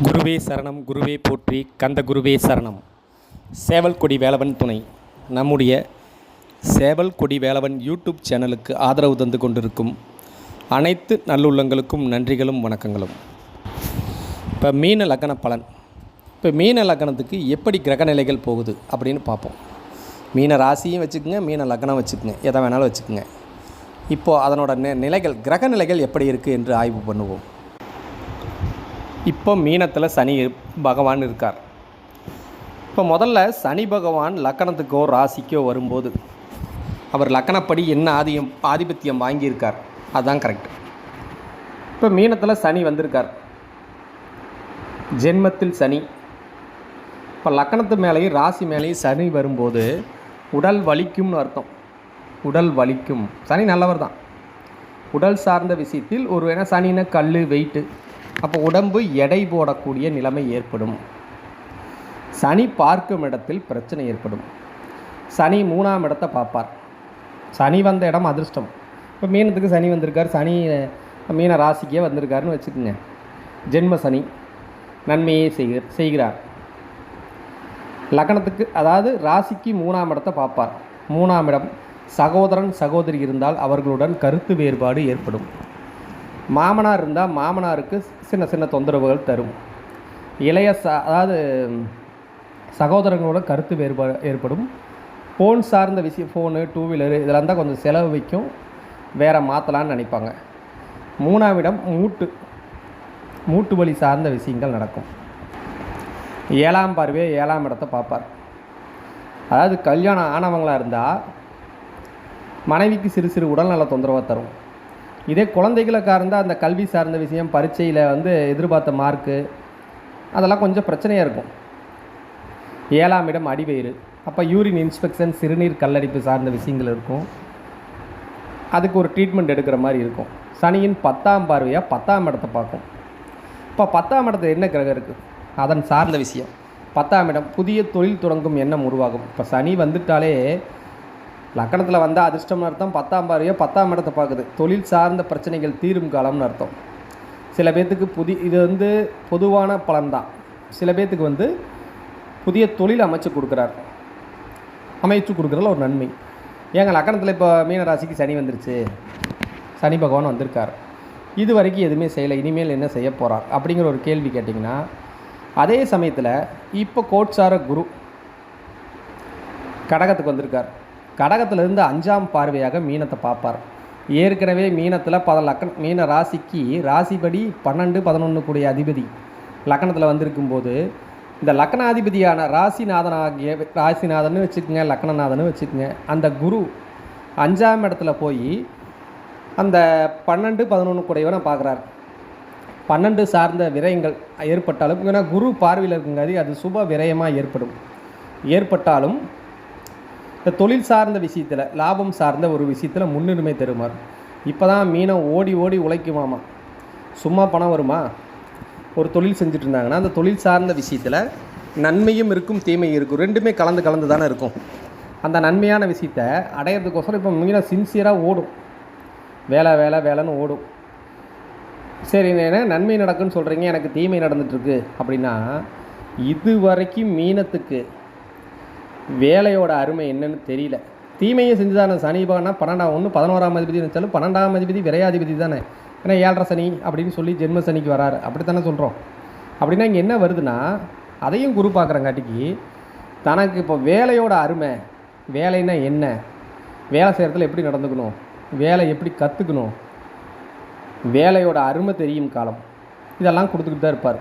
குருவே சரணம், குருவே போற்றி, கந்த குருவே சரணம். சேவல் கொடி வேலவன் துணை. நம்முடைய சேவல் கொடி வேலவன் யூடியூப் சேனலுக்கு ஆதரவு தந்து கொண்டிருக்கும் அனைத்து நல்லுள்ளங்களுக்கும் நன்றிகளும் வணக்கங்களும். இப்போ மீன லக்ன பலன். இப்போ மீன லக்னத்துக்கு எப்படி கிரகநிலைகள் போகுது அப்படின்னு பார்ப்போம். மீன ராசியும் வச்சுக்கோங்க, மீன லக்னம் வச்சுக்கோங்க, எதை வேணாலும் வச்சுக்கோங்க. இப்போது அதனோட நிலைகள், கிரக நிலைகள் எப்படி இருக்குது என்று ஆய்வு பண்ணுவோம். இப்போ மீனத்தில் சனி பகவான் இருக்கார். இப்போ முதல்ல சனி பகவான் லக்கணத்துக்கோ ராசிக்கோ வரும்போது அவர் லக்கணப்படி என்ன ஆதிபத்தியம் வாங்கியிருக்கார், அதுதான் கரெக்ட். இப்போ மீனத்தில் சனி வந்திருக்கார், ஜென்மத்தில் சனி. இப்போ லக்கணத்து மேலேயும் ராசி மேலேயும் சனி வரும்போது உடல் வலிக்கும்னு அர்த்தம். உடல் வலிக்கும். சனி நல்லவர் தான். உடல் சார்ந்த விஷயத்தில் ஒரு வேணால் சனின்னா கல், வெயிட்டு, அப்போ உடம்பு எடை போடக்கூடிய நிலைமை ஏற்படும். சனி பார்க்கும் இடத்தில் பிரச்சனை ஏற்படும். சனி 3ஆம் இடத்தை பார்ப்பார். சனி வந்த இடம் அதிர்ஷ்டம். இப்போ மீனத்துக்கு சனி வந்திருக்கார், சனி மீன ராசிக்கே வந்திருக்காருன்னு வச்சுக்கோங்க. ஜென்ம சனி நன்மையே செய்கிறார். லக்னத்துக்கு அதாவது ராசிக்கு 3ஆம் இடத்தை பார்ப்பார். 3ஆம் இடம் சகோதரன் சகோதரி இருந்தால் அவர்களுடன் கருத்து வேறுபாடு ஏற்படும். மாமனார் இருந்தால் மாமனாருக்கு சின்ன சின்ன தொந்தரவுகள் தரும். இளைய அதாவது சகோதரங்களோட கருத்து வேறுபாடு ஏற்படும். ஃபோன் சார்ந்த விஷயம், ஃபோனு, 2 வீலரு இதெல்லாம் தான் கொஞ்சம் செலவு வைக்கும், வேறு மாற்றலான்னு நினைப்பாங்க. 3ஆம் இடம் மூட்டு வலி சார்ந்த விஷயங்கள் நடக்கும். 7ஆம் பார்வையை 7ஆம் இடத்தை பார்ப்பார். அதாவது கல்யாணம் ஆனவங்களாக இருந்தால் மனைவிக்கு சிறு சிறு உடல்நல தொந்தரவாக தரும். இதே குழந்தைகளுக்காக இருந்தால் அந்த கல்வி சார்ந்த விஷயம், பரீட்சையில் எதிர்பார்த்த மார்க்கு அதெல்லாம் கொஞ்சம் பிரச்சனையாக இருக்கும். 7ஆம் இடம் அடிவயிறு. அப்போ யூரின் இன்ஸ்பெக்ஷன், சிறுநீர் கல்லடிப்பு சார்ந்த விஷயங்கள் இருக்கும். அதுக்கு ஒரு ட்ரீட்மெண்ட் எடுக்கிற மாதிரி இருக்கும். சனியின் 10ஆம் பார்வையாக 10ஆம் இடத்தை பார்க்கும். இப்போ 10ஆம் இடத்துல என்ன கிரகம் இருக்குது, அதன் சார்ந்த விஷயம். 10ஆம் இடம் புதிய தொழில் தொடங்கும் எண்ணம் உருவாகும். இப்போ சனி வந்துட்டாலே லக்கணத்தில் வந்தால் அதிர்ஷ்டம்னு அர்த்தம். 10ஆம் பார்வையாக 10ஆம் இடத்தை பார்க்குது. தொழில் சார்ந்த பிரச்சனைகள் தீரும் காலம்னு அர்த்தம். சில பேர்த்துக்கு இது பொதுவான பலன்தான். சில பேர்த்துக்கு புதிய தொழில் அமைச்சு கொடுக்குறதுல ஒரு நன்மை. ஏங்க லக்கணத்தில் இப்போ மீனராசிக்கு சனி வந்துருச்சு, சனி பகவான் வந்திருக்கார், இது வரைக்கும் எதுவுமே செய்யலை, இனிமேல் என்ன செய்ய போகிறார் அப்படிங்கிற ஒரு கேள்வி கேட்டிங்கன்னா, அதே சமயத்தில் இப்போ கோட்சார குரு கடகத்துக்கு வந்திருக்கார். கடகத்திலிருந்து 5ஆம் பார்வையாக மீனத்தை பார்ப்பார். ஏற்கனவே மீனத்தில் மீன ராசிக்கு ராசிப்படி 12, 11 கூடிய அதிபதி லக்கணத்தில் வந்திருக்கும்போது இந்த லக்கணாதிபதியான ராசிநாதன்னு வச்சுக்கோங்க, லக்கணநாதன்னு வச்சுக்கோங்க, அந்த குரு 5ஆம் இடத்துல போய் அந்த 12, 11 கூடையவனை பார்க்குறார். 12 சார்ந்த விரயங்கள் ஏற்பட்டாலும், ஏன்னா குரு பார்வையில் இருக்குங்காது அது சுப விரயமாக ஏற்பட்டாலும் இந்த தொழில் சார்ந்த விஷயத்தில், லாபம் சார்ந்த ஒரு விஷயத்தில் முன்னுரிமை தருமார். இப்போ தான் மீனம் ஓடி ஓடி உழைக்குமாமா, சும்மா பணம் வருமா? ஒரு தொழில் செஞ்சுட்டு இருந்தாங்கன்னா அந்த தொழில் சார்ந்த விஷயத்தில் நன்மையும் இருக்கும், தீமையும் இருக்கும், ரெண்டுமே கலந்து தானே இருக்கும். அந்த நன்மையான விஷயத்தை அடையிறதுக்கோசரம் இப்போ மீனம் சின்சியராக ஓடும், வேலைன்னு ஓடும். சரி, நன்மை நடக்குன்னு சொல்கிறீங்க, எனக்கு தீமை நடந்துகிட்ருக்கு அப்படின்னா, இது வரைக்கும் மீனத்துக்கு வேலையோட அருமை என்னன்னு தெரியல. தீமையை செஞ்சுதானே சனி பகவானா 11ஆம் அதிபதி நினச்சாலும் 12ஆம் அதிபதி விரையாதிபதி தானே. ஏன்னா 7.5 சனி அப்படின்னு சொல்லி ஜென்ம சனிக்கு வராரு, அப்படித்தானே சொல்கிறோம். அப்படின்னா இங்கே என்ன வருதுன்னா, அதையும் குரு பார்க்குறங்காட்டிக்கு தனக்கு இப்போ வேலையோட அருமை, வேலைன்னா என்ன, வேலை செய்கிறதுல எப்படி நடந்துக்கணும், வேலை எப்படி கற்றுக்கணும், வேலையோட அருமை தெரியும் காலம், இதெல்லாம் கொடுத்துக்கிட்டு தான் இருப்பார்.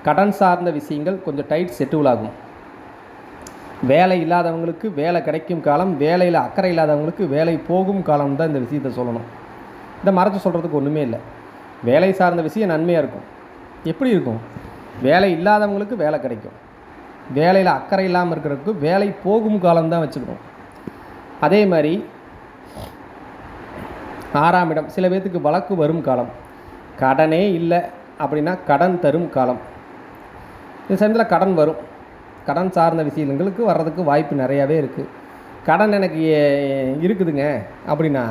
கடன் சார்ந்த விஷயங்கள் கொஞ்சம் டைட் செட்டில் ஆகும். வேலை இல்லாதவங்களுக்கு வேலை கிடைக்கும் காலம், வேலையில் அக்கறை இல்லாதவங்களுக்கு வேலை போகும் காலம் தான் இந்த விஷயத்தை சொல்லணும். இந்த மறைச்சு சொல்கிறதுக்கு ஒன்றுமே இல்லை. வேலை சார்ந்த விஷயம் நன்மையாக இருக்கும். எப்படி இருக்கும்? வேலை இல்லாதவங்களுக்கு வேலை கிடைக்கும், வேலையில் அக்கறை இல்லாமல் இருக்கிறதுக்கு வேலை போகும் காலம் தான் வச்சுக்கணும். அதே மாதிரி 6ஆம் இடம் சில பேர்த்துக்கு வழக்கு வரும் காலம், கடனே இல்லை அப்படின்னா கடன் தரும் காலம். இந்த சமயத்தில் கடன் வரும். கடன் சார்ந்த விஷயங்களுக்கு வர்றதுக்கு வாய்ப்பு நிறையாவே இருக்குது. கடன் எனக்கு இருக்குதுங்க அப்படின்னா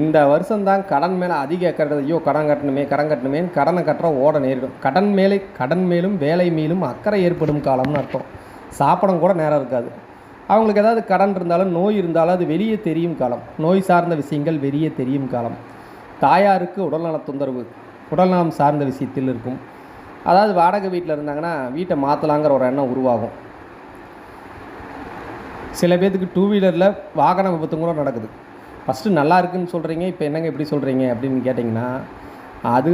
இந்த வருஷம்தான் கடன் மேலே அதிக அக்கறை. ஐயோ கடன் கட்டணுமேன்னு கடனை கட்டுற ஓட நேரிடும். கடன் மேலும் வேலை மேலும் அக்கறை ஏற்படும் காலம்னு அர்த்தம். சாப்பிட கூட நேரம் இருக்காது. அவங்களுக்கு ஏதாவது கடன் இருந்தாலும் நோய் இருந்தாலும் அது வெளியே தெரியும் காலம். நோய் சார்ந்த விஷயங்கள் வெளியே தெரியும் காலம். தாயாருக்கு உடல்நல தொந்தரவு உடல்நலம் சார்ந்த விஷயத்தில் இருக்கும். அதாவது வாடகை வீட்டில் இருந்தாங்கன்னா வீட்டை மாற்றலாங்கிற ஒரு எண்ணம் உருவாகும். சில பேர்த்துக்கு 2 வீலரில் வாகன விபத்து கூட நடக்குது. ஃபஸ்ட்டு நல்லா இருக்குன்னு சொல்கிறீங்க, இப்போ என்னங்க இப்படி சொல்கிறீங்க அப்படின்னு கேட்டிங்கன்னா, அது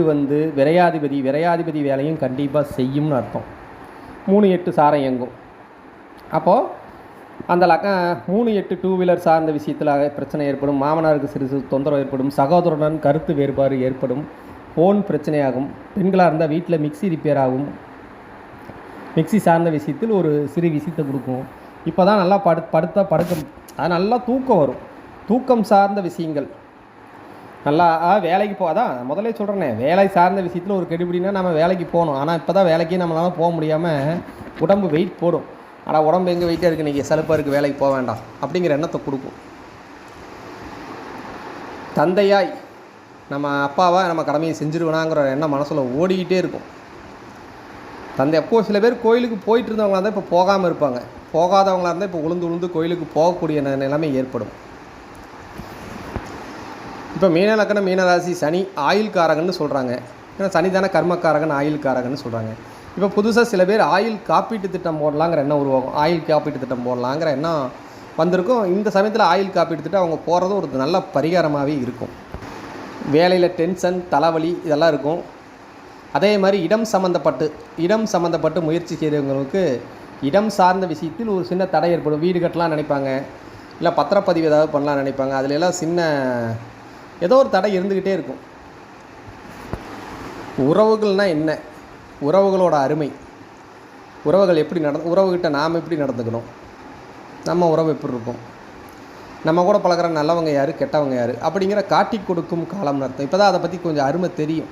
விரையாதிபதி வேலையும் கண்டிப்பாக செய்யும்னு அர்த்தம். 3-8 சாரம் இயங்கும். அப்போது அந்த 3-8 2 வீலர் சார்ந்த விஷயத்தில் பிரச்சனை ஏற்படும். மாமனாருக்கு சிறு தொந்தரவு ஏற்படும். சகோதரனுடன் கருத்து வேறுபாடு ஏற்படும். ஃபோன் பிரச்சனையாகும். பெண்களாக இருந்தால் வீட்டில் மிக்சி ரிப்பேர் ஆகும். மிக்சி சார்ந்த விஷயத்தில் ஒரு சிறு விஷயத்தை கொடுக்கும். இப்போ தான் நல்லா அது நல்லா தூக்கம் வரும். தூக்கம் சார்ந்த விஷயங்கள் நல்லா வேலைக்கு அதான் முதல்ல சொல்கிறேனே, வேலை சார்ந்த விஷயத்தில் ஒரு கெடுபிடினா நம்ம வேலைக்கு போகணும். ஆனால் இப்போ தான் வேலைக்கு நம்மளால் போக முடியாமல் உடம்பு வெயிட் போடும். ஆனால் உடம்பு எங்கே வெயிட்டாக இருக்குது, இன்றைக்கி சலுப்பாக இருக்குது, வேலைக்கு போக வேண்டாம் அப்படிங்கிற எண்ணத்தை கொடுக்கும். தந்தையாய் நம்ம அப்பாவை நம்ம கடமையை செஞ்சுருவேனாங்கிற எண்ணம் மனசில் ஓடிக்கிட்டே இருக்கும். சில பேர் கோயிலுக்கு போயிட்டு இருந்தவங்களாக இருந்தால் இப்போ போகாமல் இருப்பாங்க. போகாதவங்களாக இருந்தால் இப்போ உளுந்து கோயிலுக்கு போகக்கூடிய நிலைமை ஏற்படும். இப்போ மீன லக்னம் மீனராசி சனி ஆயுள்காரகன்னு சொல்கிறாங்க. ஏன்னா சனி தானே கர்மக்காரகன் ஆயுள்காரகன்னு சொல்கிறாங்க. இப்போ புதுசாக சில பேர் ஆயுள் காப்பீட்டு திட்டம் போடலாங்கிற எண்ணம் உருவாகும். ஆயுள் காப்பீட்டு திட்டம் போடலாங்கிற எண்ணம் வந்திருக்கும். இந்த சமயத்தில் ஆயுள் காப்பீட்டு திட்டம் அவங்க போகிறது ஒரு நல்ல பரிகாரமாகவே இருக்கும். வேலையில் டென்ஷன் தலைவலி இதெல்லாம் இருக்கும். அதே மாதிரி இடம் சம்மந்தப்பட்டு முயற்சி செய்கிறவங்களுக்கு இடம் சார்ந்த விஷயத்தில் ஒரு சின்ன தடை ஏற்படும். வீடு கட்டலாம் நினைப்பாங்க, இல்லை பத்திரப்பதிவு ஏதாவது பண்ணலாம் நினைப்பாங்க. அதில் எல்லாம் சின்ன ஏதோ ஒரு தடை இருந்துக்கிட்டே இருக்கும். உறவுகள்னால் என்ன, உறவுகளோட அருமை, உறவுகள் எப்படி உறவுகிட்ட நாம் எப்படி நடந்துக்கணும், நம்ம உறவு எப்படி இருக்கும், நம்ம கூட பழகிற நல்லவங்க யார் கெட்டவங்க யார் அப்படிங்கிற காட்டி கொடுக்கும் காலம்னு அர்த்தம். இப்போ தான் அதை பற்றி கொஞ்சம் அருமை தெரியும்.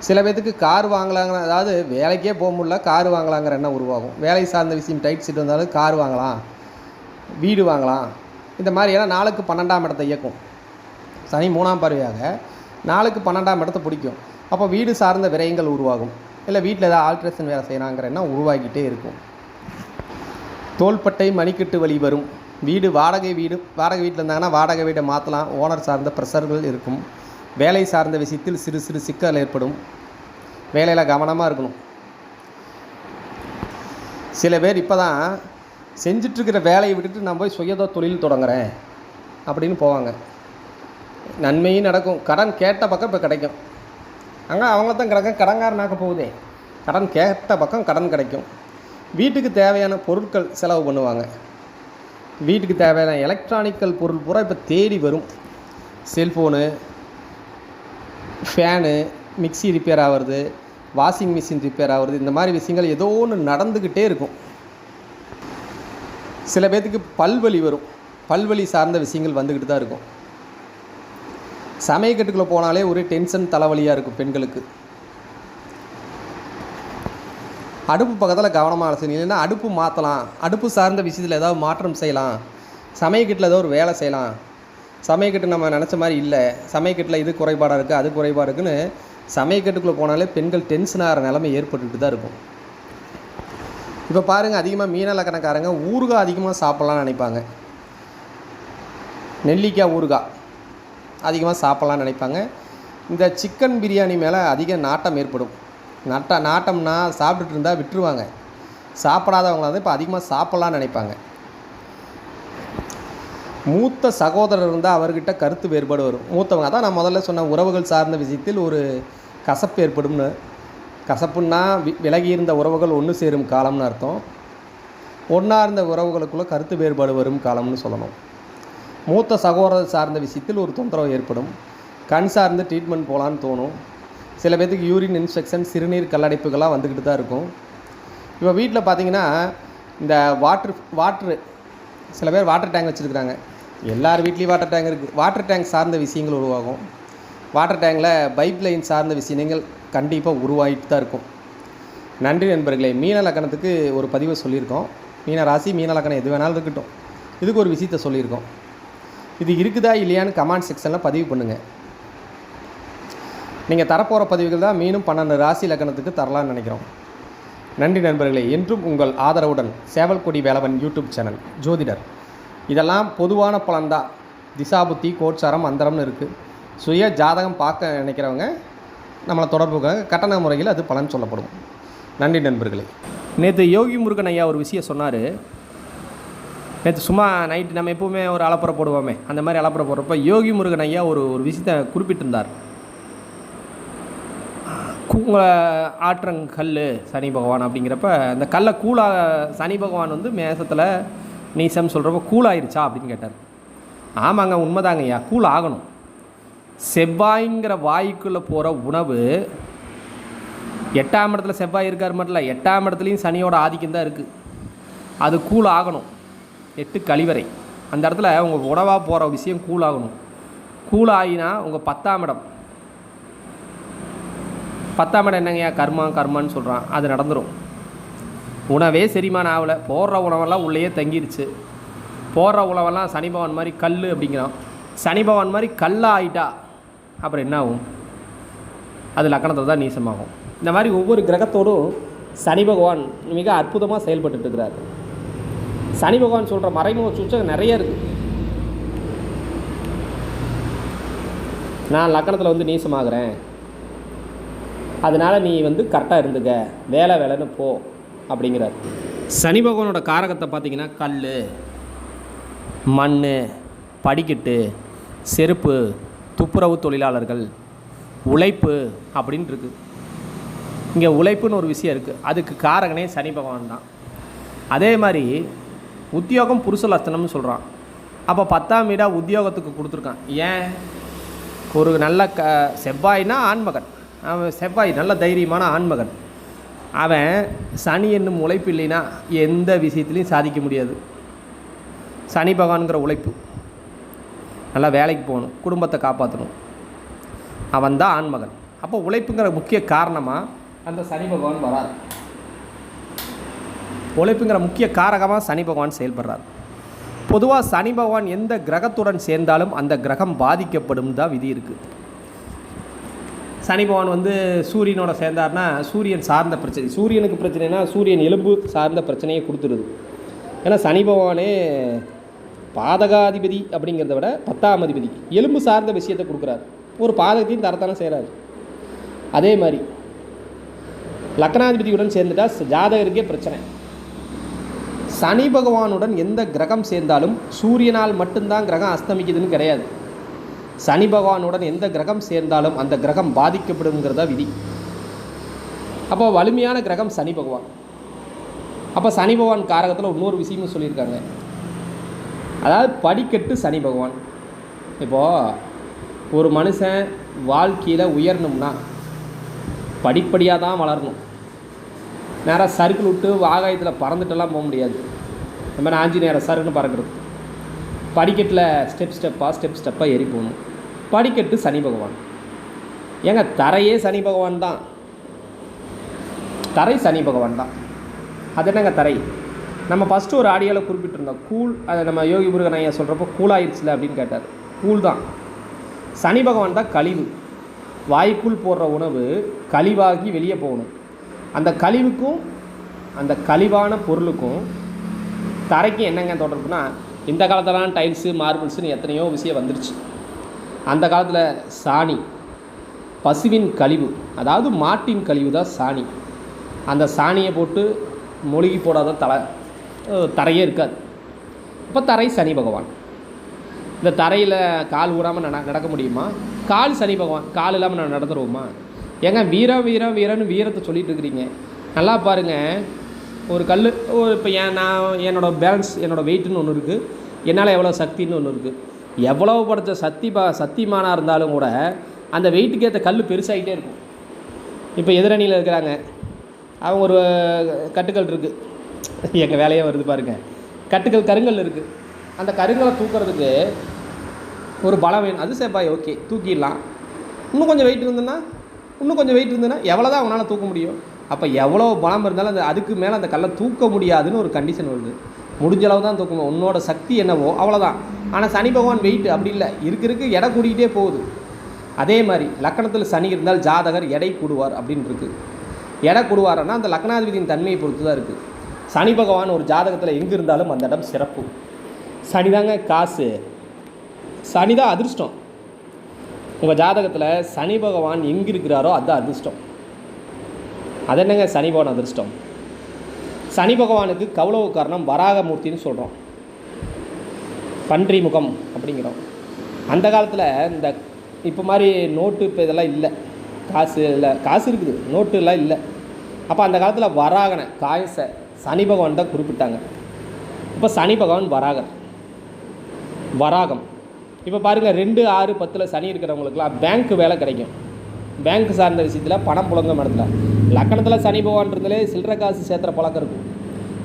சில பேர்த்துக்கு கார் வாங்கலாங்கிற, அதாவது வேலைக்கே போக முடியல கார் வாங்கலாங்கிற எண்ணம் உருவாகும். வேலை சார்ந்த விஷயம் டைட் சீட் வந்தாலும் கார் வாங்கலாம், வீடு வாங்கலாம். இந்த மாதிரி ஏன்னா 4க்கு 12ஆம் இடத்தை இயக்கும். சனி 3ஆம் பார்வையாக 4க்கு 12ஆம் இடத்தை பிடிக்கும். அப்போ வீடு சார்ந்த விரயங்கள் உருவாகும். இல்லை வீட்டில் ஏதாவது ஆல்ட்ரேஷன் வேலை செய்யலாங்கிற எண்ணம் உருவாகிட்டே இருக்கும். தோள்பட்டை மணிக்கட்டு வலி வரும். வாடகை வீட்டில் இருந்தாங்கன்னா வாடகை வீடை மாற்றலாம். ஓனர் சார்ந்த ப்ரெஷர்கள் இருக்கும். வேலை சார்ந்த விஷயத்தில் சிறு சிக்கல் ஏற்படும். வேலையில் கவனமாக இருக்கணும். சில பேர் இப்போ தான் செஞ்சிட்ருக்கிற வேலையை விட்டுட்டு நான் போய் சுயதோ தொழில் தொடங்குறேன் அப்படின்னு போவாங்க. நன்மையும் நடக்கும். கடன் கேட்ட பக்கம் இப்போ கிடைக்கும். அவங்க தான் கடன்காரனாக்க போகுதே. கடன் கேட்ட பக்கம் கடன் கிடைக்கும். வீட்டுக்கு தேவையான பொருட்கள் செலவு பண்ணுவாங்க. வீட்டுக்கு தேவையான எலக்ட்ரானிக்கல் பொருள் பூரா இப்போ தேடி வரும். செல்ஃபோனு, ஃபேனு, மிக்சி ரிப்பேர் ஆகிறது, வாஷிங் மிஷின் ரிப்பேர் ஆகிறது, இந்த மாதிரி விஷயங்கள் ஏதோ ஒன்று நடந்துக்கிட்டே இருக்கும். சில பேர்த்துக்கு பல்வலி வரும். பல்வலி சார்ந்த விஷயங்கள் வந்துக்கிட்டு தான் இருக்கும். சமயக்கட்டுக்குள்ளே போனாலே ஒரு டென்ஷன் தலைவலியாக இருக்கும் பெண்களுக்கு. அடுப்பு பக்கத்தில் கவனமாக செய்யணும். இல்லைன்னா அடுப்பு மாற்றலாம், அடுப்பு சார்ந்த விஷயத்தில் ஏதாவது மாற்றம் செய்யலாம், சமயக்கட்டில் ஏதோ ஒரு வேலை செய்யலாம். சமயக்கட்டு நம்ம நினச்ச மாதிரி இல்லை, சமயக்கட்டில் இது குறைபாடாக இருக்குது அது குறைபாடு இருக்குதுன்னு சமயக்கட்டுக்குள்ளே போனாலே பெண்கள் டென்ஷன் ஆகிற நிலைமை ஏற்பட்டுட்டு தான் இருக்கும். இப்போ பாருங்கள், அதிகமாக மீன லக்னக்காரங்க ஊறுகாய் அதிகமாக சாப்பிட்லான்னு நினைப்பாங்க. நெல்லிக்காய் ஊறுகாய் அதிகமாக சாப்பிட்லான்னு நினைப்பாங்க. இந்த சிக்கன் பிரியாணி மேலே அதிக நாட்டம் ஏற்படும். நாட்டம்னா சாப்பிட்டுட்டு இருந்தால் விட்டுருவாங்க. சாப்பிடாதவங்கள வந்து இப்போ அதிகமாக சாப்பிட்லான்னு நினைப்பாங்க. மூத்த சகோதரர் இருந்தால் அவர்கிட்ட கருத்து வேறுபாடு வரும். மூத்தவங்க தான் நான் முதல்ல சொன்ன உறவுகள் சார்ந்த விஷயத்தில் ஒரு கசப்பு ஏற்படும்னு. கசப்புன்னா விலகி இருந்த உறவுகள் ஒன்று சேரும் காலம்னு அர்த்தம். ஒன்றா இருந்த உறவுகளுக்குள்ளே கருத்து வேறுபாடு வரும் காலம்னு சொல்லணும். மூத்த சகோதரர் சார்ந்த விஷயத்தில் ஒரு தொந்தரவு ஏற்படும். கண் சார்ந்து ட்ரீட்மெண்ட் போகலான்னு தோணும். சில பேர்த்துக்கு யூரின் இன்ஃபெக்ஷன், சிறுநீர் கல்லடைப்புகள்லாம் வந்துக்கிட்டு தான் இருக்கும். இப்போ வீட்டில் பார்த்திங்கன்னா இந்த வாட்ரு சில பேர் வாட்டர் டேங்க் வச்சுருக்குறாங்க. எல்லார் வீட்லேயும் வாட்டர் டேங்க் இருக்குது. வாட்டர் டேங்க் சார்ந்த விஷயங்கள் உருவாகும். வாட்டர் டேங்கில் பைப் லைன் சார்ந்த விஷயங்கள் கண்டிப்பாக உருவாகிட்டு தான் இருக்கும். நன்றி நண்பர்களே. மீன லக்கணத்துக்கு ஒரு பதிவை சொல்லியிருக்கோம். மீன ராசி மீன லக்கணம் எது வேணாலும் இருக்கட்டும், இதுக்கு ஒரு விஷயத்தை சொல்லியிருக்கோம். இது இருக்குதா இல்லையான்னு கமெண்ட் செக்ஷனில் பதிவு பண்ணுங்கள். நீங்கள் தரப்போகிற பதிவுகள் தான் மீனும் 12 ராசி லக்னத்துக்கு தரலான்னு நினைக்கிறோம். நன்றி நண்பர்களே. என்றும் உங்கள் ஆதரவுடன் சேவல்கொடி வேலவன் யூடியூப் சேனல் ஜோதிடர். இதெல்லாம் பொதுவான பலன்தான். திசாபுத்தி, கோட்சாரம், அந்தரம்னு இருக்குது. சுய ஜாதகம் பார்க்க நினைக்கிறவங்க நம்மளை தொடர்புங்க, கட்டண முறையில் அது பலன் சொல்லப்படும். நன்றி நண்பர்களே. நேற்று யோகி முருகன் ஐயா ஒரு விஷயம் சொன்னார். நேற்று சும்மா நைட்டு நம்ம எப்போவுமே ஒரு அலப்பறை போடுவோமே, அந்த மாதிரி அலப்பறை போடுறப்ப யோகி முருகன் ஐயா ஒரு விஷயத்தை குறிப்பிட்டிருந்தார். ஆற்றங்கல் சனி பகவான் அப்படிங்கிறப்ப அந்த கல்லை கூலாக சனி பகவான் வந்து மேசத்தில் நீசம் சொல்கிறப்ப கூலாயிருச்சா அப்படின்னு கேட்டார். ஆமாங்க, உண்மைதாங்க ஐயா, கூல் ஆகணும். செவ்வாய்ங்கிற வாய்க்குள்ளே போகிற உணவு 8ஆம் இடத்துல செவ்வாய் இருக்கார் மட்டும் இல்லை, 8ஆம் இடத்துலையும் சனியோட ஆதிக்கம் தான் இருக்குது. அது கூல் ஆகணும். 8 கழிவறை அந்த இடத்துல உங்கள் உணவாக போகிற விஷயம் கூல் ஆகணும். கூல் ஆகினா உங்கள் 10ஆம் இடம் என்னங்கய்யா கர்மான்னு சொல்கிறான், அது நடந்துடும். உணவே செரிமானம் ஆகலை, போடுற உணவெல்லாம் உள்ளேயே தங்கிருச்சு. போடுற உணவெல்லாம் சனி பகவான் மாதிரி கல் அப்படிங்கிறான். சனி பகவான் மாதிரி கல்லாக ஆகிட்டா அப்புறம் என்ன ஆகும்? அது லக்கணத்தில் தான் நீசமாகும். இந்த மாதிரி ஒவ்வொரு கிரகத்தோடும் சனி பகவான் மிக அற்புதமாக செயல்பட்டு இருக்கிறார். சனி பகவான் சொல்கிற மறைமுக சூச்சகம் நிறைய இருக்குது. நான் லக்கணத்தில் வந்து நீசமாகிறேன், அதனால் நீ வந்து கரெக்டாக இருந்துக்க, வேலைன்னு போ அப்படிங்கிறார். சனி பகவானோட காரகத்தை பார்த்திங்கன்னா கல், மண், படிக்கட்டு, செருப்பு, துப்புரவு தொழிலாளர்கள், உழைப்பு அப்படின்ட்டு இருக்குது. இங்கே உழைப்புன்னு ஒரு விஷயம் இருக்குது, அதுக்கு காரகனே சனி பகவான் தான். அதே மாதிரி உத்தியோகம் புருஷ லட்சணம்னு சொல்கிறான். அப்போ 10ஆம் வீடாக உத்தியோகத்துக்கு கொடுத்துருக்கான். ஏன்? ஒரு நல்ல செவ்வாய்னா ஆண்மகன், அவன் செவ்வாய் நல்ல தைரியமான ஆண்மகன். அவன் சனி என்னும் உழைப்பு இல்லைன்னா எந்த விஷயத்துலையும் சாதிக்க முடியாது. சனி பகவான்கிற உழைப்பு, நல்லா வேலைக்கு போகணும், குடும்பத்தை காப்பாற்றணும், அவன் தான் ஆண்மகன். அப்போ உழைப்புங்கிற முக்கிய காரணமாக அந்த சனி பகவான் வரார். உழைப்புங்கிற முக்கிய காரகமாக சனி பகவான் செயல்படுறார். பொதுவாக சனி பகவான் எந்த கிரகத்துடன் சேர்ந்தாலும் அந்த கிரகம் பாதிக்கப்படும் தான் விதி இருக்குது. சனி பகவான் வந்து சூரியனோட சேர்ந்தார்னா சூரியன் சார்ந்த பிரச்சனை, சூரியனுக்கு பிரச்சனைனா சூரியன் எலும்பு சார்ந்த பிரச்சனையை கொடுத்துருது. ஏன்னா சனி பகவானே பாதகாதிபதி அப்படிங்கிறத விட 10ஆம் அதிபதி, எலும்பு சார்ந்த விஷயத்தை கொடுக்குறாரு. ஒரு பாதகத்தையும் தரத்தானே செய்கிறாரு. அதே மாதிரி லக்னாதிபதியுடன் சேர்ந்துட்டா ஜாதகருக்கே பிரச்சனை. சனி பகவானுடன் எந்த கிரகம் சேர்ந்தாலும் சூரியனால் மட்டும்தான் கிரகம் அஸ்தமிக்குதுன்னு கிடையாது. சனி பகவானுடன் எந்த கிரகம் சேர்ந்தாலும் அந்த கிரகம் பாதிக்கப்படுங்கிறதா விதி. அப்போ வலிமையான கிரகம் சனி பகவான். அப்போ சனி பகவான் காரகத்தில் இன்னொரு விஷயமும் சொல்லியிருக்காங்க. அதாவது படிக்கட்டு சனி பகவான். இப்போது ஒரு மனுஷன் வாழ்க்கையில் உயரணும்னா படிப்படியாக தான் வளரணும். நேராக சறுக்கில் விட்டு ஆகாயத்தில் பறந்துட்டெல்லாம் போக முடியாது. நம்ம ஆஞ்சநேயர் சறுக்குன்னு பறக்கிறது. படிக்கட்டில் ஸ்டெப்பாக ஏறி போகணும். படிக்கட்டு சனி பகவான். ஏங்க தரையே சனி பகவான் தான். தரை சனி பகவான் தான். அது என்னங்க தரை? நம்ம ஃபஸ்ட்டு ஒரு ஆடியோவில் குறிப்பிட்டிருந்தோம், கூல். அதை நம்ம யோகி முருகன் ஐயா சொல்கிறப்போ கூலாயிடுச்சுல அப்படின்னு கேட்டார். கூல் தான். சனி பகவான் தான் கழிவு. வாய்க்குள் போடுற உணவு கழிவாகி வெளியே போகணும். அந்த கழிவுக்கும் அந்த கழிவான பொருளுக்கும் தரைக்கும் என்னங்க தொடர்புனா, இந்த காலத்திலலாம் டைல்ஸு மார்பிள்ஸுன்னு எத்தனையோ விஷயம் வந்துருச்சு. அந்த காலத்தில் சாணி, பசுவின் கழிவு, அதாவது மாட்டின் கழிவு தான் சாணி. அந்த சாணியை போட்டு மொழிகி போடாத தரையே இருக்காது. இப்போ தரை சனி பகவான். இந்த தரையில் கால் ஊறாமல் நடக்க முடியுமா? கால் சனி பகவான். கால் இல்லாமல் நான் நடந்துருவோமா? ஏங்க வீரன்னு வீரத்தை சொல்லிட்டு இருக்கிறீங்க. நல்லா பாருங்கள், ஒரு கல், இப்போ நான் என்னோடய பேலன்ஸ், என்னோடய வெயிட்டுன்னு ஒன்று இருக்குது, என்னால் எவ்வளோ சக்தின்னு ஒன்று இருக்குது. எவ்வளோ படித்த சக்திமானாக இருந்தாலும் கூட அந்த வெயிட்டுக்கு ஏற்ற கல் பெருசாகிட்டே இருக்கும். இப்போ எதிரணியில் இருக்கிறாங்க, அவங்க ஒரு கட்டுக்கல் இருக்குது, எங்கள் வேலையாக வருது பாருங்கள், கட்டுக்கல் கருங்கல் இருக்குது. அந்த கருங்கலை தூக்கிறதுக்கு ஒரு பலம் வேணும். அது செவ்வாய், ஓகே, தூக்கிடலாம். இன்னும் கொஞ்சம் வெயிட் இருந்ததுன்னா எவ்வளோ தான் அவனால் தூக்க முடியும்? அப்போ எவ்வளோ பலம் இருந்தாலும் அதுக்கு மேலே அந்த கல்லை தூக்க முடியாதுன்னு ஒரு கண்டிஷன் வருது. முடிஞ்ச அளவு தான் தூக்கணும், உன்னோட சக்தி என்னவோ அவ்வளோதான். ஆனால் சனி பகவான் வெயிட் அப்படி இல்லை, இருக்கு எடை கூட்டிகிட்டே போகுது. அதே மாதிரி லக்கணத்தில் சனி இருந்தால் ஜாதகர் எடை கூடுவார் அப்படின்னு இருக்குது. எடை கூடுவார்னா அந்த லக்னாதிபதியின் தன்மையை பொறுத்து தான் இருக்குது. சனி பகவான் ஒரு ஜாதகத்தில் எங்கே இருந்தாலும் அந்த இடம் சிறப்பு. சனி தாங்க காசு, சனி தான் அதிர்ஷ்டம். உங்கள் ஜாதகத்தில் சனி பகவான் எங்கே இருக்கிறாரோ அதுதான் அதிர்ஷ்டம். அது என்னங்க சனி பகவான் அதிர்ஷ்டம்? சனி பகவானுக்கு கௌளவ காரணம் வராகமூர்த்தின்னு சொல்கிறோம், பன்றி முகம் அப்படிங்கிறோம். அந்த காலத்தில் இந்த இப்போ மாதிரி நோட்டு இப்போ இதெல்லாம் இல்லை, காசு இல்லை, காசு இருக்குது, நோட்டு எல்லாம் இல்லை. அப்போ அந்த காலத்தில் வராகனை காயசை சனி பகவான் தான் குறிப்பிட்டாங்க. இப்போ சனி பகவான் வராகம். இப்போ பாருங்கள் 2, 6, 10 சனி இருக்கிறவங்களுக்குலாம் பேங்க் வேலை கிடைக்கும். பேங்க் சார்ந்த விஷயத்தில் பணம் புழங்க இடத்துல லக்கணத்தில் சனி பகவான் இருந்தாலே சில்லற காசு சேர்த்துற பழக்கம் இருக்கும்,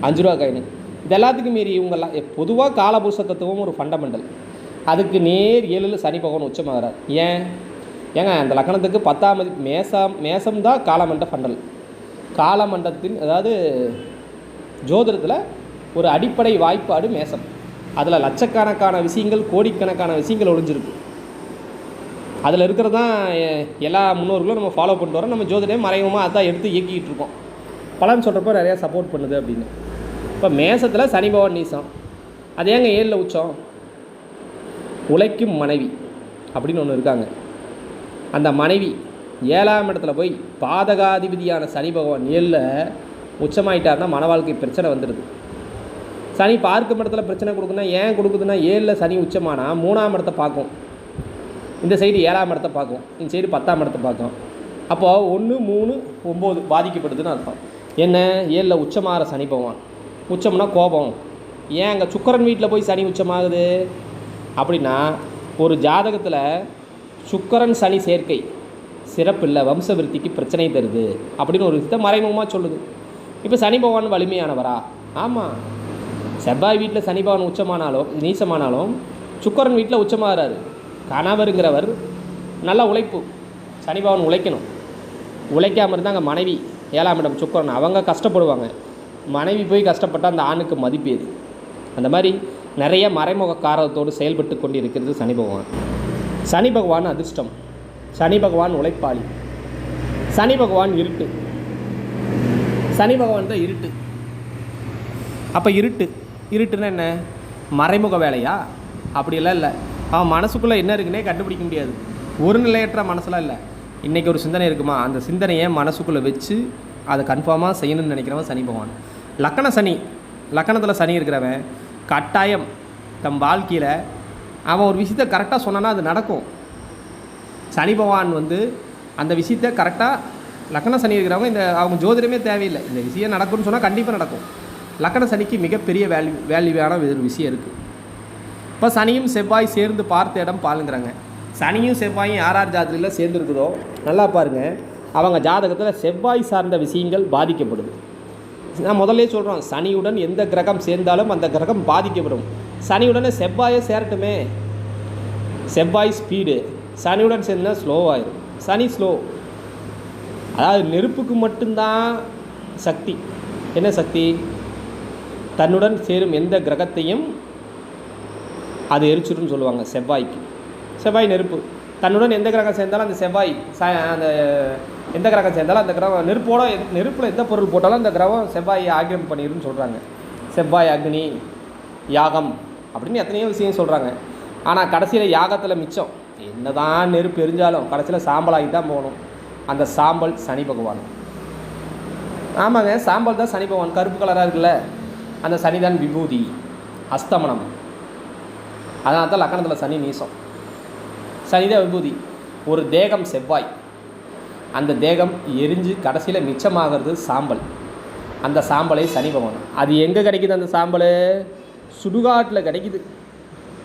5 ரூபா காயின். இது எல்லாத்துக்கும் மீறி இவங்கெல்லாம் பொதுவாக காலபுருஷ தத்துவம் ஒரு ஃபண்டமெண்டல். அதுக்கு நேர் 7 சனி பகவான் உச்சமாகிறார். ஏங்க அந்த லக்கணத்துக்கு 10ஆம் மேசம் தான் காலமண்ட ஃபண்டல். காலமண்டத்தின் அதாவது ஜோதிடத்தில் ஒரு அடிப்படை வாய்ப்பாடு மேசம். அதில் லட்சக்கணக்கான விஷயங்கள், கோடிக்கணக்கான விஷயங்கள் ஒழிஞ்சிருக்கு. அதில் இருக்கிறது தான் எல்லா முன்னோர்களும் நம்ம ஃபாலோ பண்ணிட்டு வரோம். நம்ம ஜோதிடம் மறைமுகமாக அதான் எடுத்து இயக்கிக்கிட்டு இருக்கோம். பலன் சொல்கிறப்போ நிறையா சப்போர்ட் பண்ணுது அப்படின்னு. இப்போ மேசத்தில் சனி பகவான் நீசம், அது ஏங்க 7 உச்சம்? உழைக்கும் மனைவி அப்படின்னு ஒன்று இருக்காங்க. அந்த மனைவி 7ஆம் இடத்துல போய் பாதகாதிபதியான சனி பகவான் 7 உச்சமாயிட்டார்னா மன வாழ்க்கை பிரச்சனை வந்துடுது. சனி பார்க்கும் இடத்துல பிரச்சனை கொடுக்குன்னா ஏன் கொடுக்குதுன்னா 7 சனி உச்சமானா 3ஆம் இடத்தை பார்க்கும், இந்த சைடு 7ஆம் இடத்தை பார்க்கும், இந்த சைடு 10ஆம் இடத்தை பார்க்கும். அப்போது 1, 3, 9 பாதிக்கப்படுதுன்னு அர்த்தம். என்ன 7 உச்சமாகிற சனி பகவான், உச்சம்னா கோபம். ஏன் அங்கே சுக்கிரன் வீட்டில் போய் சனி உச்சமாகுது அப்படின்னா ஒரு ஜாதகத்தில் சுக்கிரன் சனி சேர்க்கை சிறப்பு இல்லை, வம்ச விருத்திக்கு பிரச்சனை தருது அப்படின்னு ஒரு விஷயத்தை மறைமுகமாக சொல்லுது. இப்போ சனி பகவான் வலிமையானவரா? ஆமாம். செவ்வாய் வீட்டில் சனி பகவான் உச்சமானாலும் நீசமானாலும் சுக்கிரன் வீட்டில் உச்சமாகிறாரு. கணவருங்கிறவர் நல்லா உழைப்பு, சனி பகவான் உழைக்கணும். உழைக்காமல் இருந்தால் அங்கே மனைவி 7ஆம் இடம் சுக்கிரன் அவங்க கஷ்டப்படுவாங்க. மனைவி போய் கஷ்டப்பட்டால் அந்த ஆணுக்கு மதிப்பேது. அந்த மாதிரி நிறைய மறைமுக காரத்தோடு செயல்பட்டு கொண்டு இருக்கிறது சனி பகவான். சனி பகவான் அதிர்ஷ்டம், சனி பகவான் உழைப்பாளி, சனி பகவான் இருட்டு. சனி பகவான் தான் இருட்டு. அப்போ இருட்டுன்னா என்ன? மறைமுக வேலையா? அப்படியெல்லாம் இல்லை. அவன் மனசுக்குள்ளே என்ன இருக்குன்னே கண்டுபிடிக்க முடியாது. ஒரு நிலையற்ற மனசுலாம் இல்லை. இன்றைக்கி ஒரு சிந்தனை இருக்குமா, அந்த சிந்தனையை மனசுக்குள்ளே வச்சு அதை கன்ஃபார்மாக செய்யணும்னு நினைக்கிறவன் சனி பகவான். லக்கணத்தில் சனி இருக்கிறவன் கட்டாயம் தம் வாழ்க்கையில் அவன் ஒரு விஷயத்தை கரெக்டாக சொன்னான்னா அது நடக்கும். சனி பகவான் அந்த விஷயத்தை கரெக்டாக லக்கண சனி இருக்கிறவங்க அவங்க ஜோதிடமே தேவையில்லை, இந்த விஷயம் நடக்கும்னு சொன்னால் கண்டிப்பாக நடக்கும். லக்கண சனிக்கு மிகப்பெரிய வேல்யூவான ஒரு விஷயம் இருக்குது. இப்போ சனியும் செவ்வாய் சேர்ந்து பார்த்த இடம் பாலுங்கிறாங்க. சனியும் செவ்வாயும் யார் ஜாதகத்தில் சேர்ந்துருக்குதோ நல்லா பாருங்கள், அவங்க ஜாதகத்தில் செவ்வாய் சார்ந்த விஷயங்கள் பாதிக்கப்படுது. நான் முதல்ல சொல்கிறோம், சனியுடன் எந்த கிரகம் சேர்ந்தாலும் அந்த கிரகம் பாதிக்கப்படும். சனியுடனே செவ்வாயை சேரட்டுமே, செவ்வாய் ஸ்பீடு, சனியுடன் சேர்ந்தா ஸ்லோவாயிடும். சனி ஸ்லோ, அதாவது நெருப்புக்கு மட்டும்தான் சக்தி. என்ன சக்தி? தன்னுடன் சேரும் எந்த கிரகத்தையும் அது எரிச்சிடும்னு சொல்லுவாங்க. செவ்வாய் நெருப்பு. தன்னுடன் எந்த கிரகம் சேர்ந்தாலும் அந்த செவ்வாய் அந்த எந்த கிரகம் சேர்ந்தாலும் அந்த கிரகம் நெருப்பில் எந்த பொருள் போட்டாலும் அந்த கிரகம் செவ்வாயை ஆக்கிரமிப்பு பண்ணிடுன்னு சொல்கிறாங்க. செவ்வாய் அக்னி யாகம் அப்படின்னு எத்தனையோ விஷயம் சொல்கிறாங்க. ஆனால் கடைசியில் யாகத்தில் மிச்சம் என்ன தான் நெருப்பு எரிஞ்சாலும் கடைசியில் சாம்பலாகி தான் போகணும். அந்த சாம்பல் சனி பகவான். ஆமாங்க, சாம்பல் தான் சனி பகவான். கருப்பு கலராக இருக்குல்ல, அந்த சனி தான் விபூதி, அஸ்தமனம். அதனால தான் லக்கணத்தில் சனி நீசம். சனி தான் விபூதி. ஒரு தேகம் செவ்வாய், அந்த தேகம் எரிஞ்சு கடைசியில் மிச்சமாகிறது சாம்பல். அந்த சாம்பலை சனி பகவான். அது எங்கே கிடைக்குது? அந்த சாம்பல் சுடுகாட்டில் கிடைக்குது.